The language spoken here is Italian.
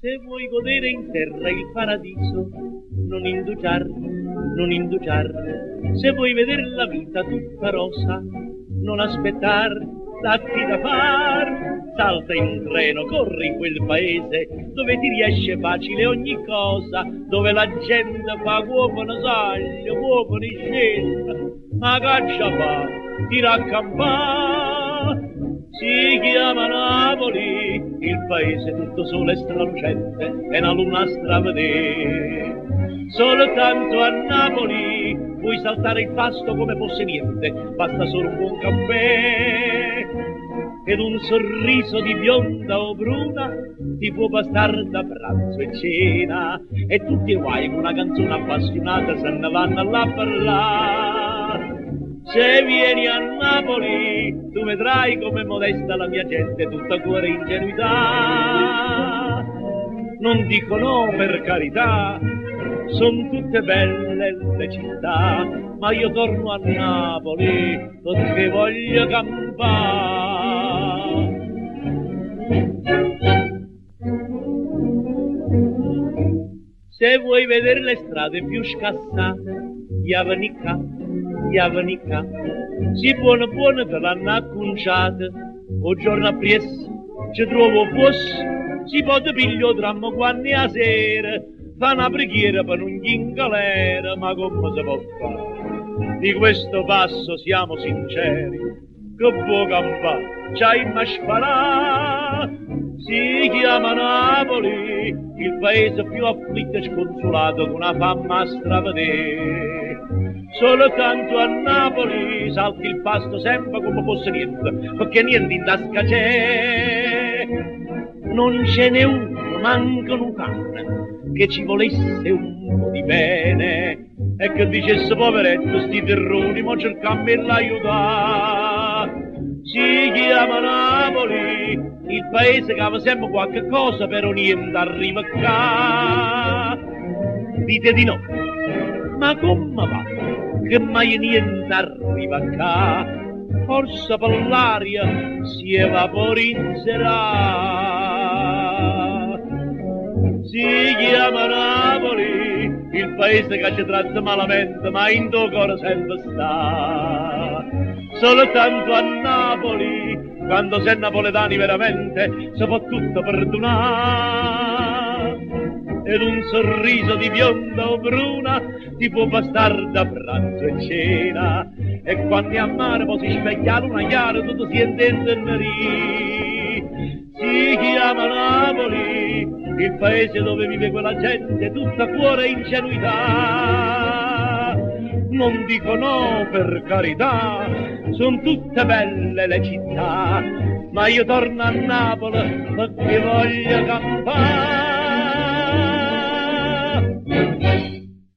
Se vuoi godere in terra il paradiso, non indugiar. Se vuoi vedere la vita tutta rosa, non aspettar, datti da far. Salta in un treno, corri in quel paese dove ti riesce facile ogni cosa, dove la gente fa uovo in saglio, uovo in scena, ma caccia fa, ti raccampà. Si chiama Napoli, il paese tutto sole e stralucente, e una luna stravedere. Soltanto a Napoli puoi saltare il pasto come fosse niente, basta solo un buon caffè ed un sorriso di bionda o bruna ti può bastare da pranzo e cena, e tutti i guai con una canzone appassionata se ne vanno là per là. Se vieni a Napoli tu vedrai come modesta la mia gente, tutta cuore e ingenuità. Non dico no, per carità, son tutte belle le città, ma io torno a Napoli perché voglio campare. Se vuoi vedere le strade più scassate, Javanica, si buona te l'hanno acconciata, o giorno appresso ci trovo fosse, si può pigliare drammo quando a sera, fa una preghiera per non in galera, ma come si può fare? Di questo passo siamo sinceri, che può campare, c'hai ma sparà. Si chiama Napoli, il paese più afflitto e sconsolato, con una fama a stravedere. Soltanto a Napoli salti il pasto sempre come fosse niente, perché niente in tasca c'è. Non ce n'è uno, mancano un cane, che ci volesse un po' di bene e che dicesse poveretto sti terroni, mo cercammo di l'aiutare. Si chiama Napoli, il paese che aveva sempre qualche cosa, però niente arriva qua. Dite di no, ma come va che mai niente arriva qua? Forse per l'aria si evaporizzerà. Si chiama Napoli, il paese che ci tratta malamente, ma in tuo cuore sempre sta. Soltanto a Napoli, quando sei napoletani veramente, si può tutto perdonare. Ed un sorriso di bionda o bruna ti può bastare da pranzo e cena, e quando a mare poi si specchia una chiara, tutto si intende. Si chiama Napoli, il paese dove vive quella gente tutta cuore e ingenuità. Non dico no, per carità, son tutte belle le città, ma io torno a Napoli perché voglio campare.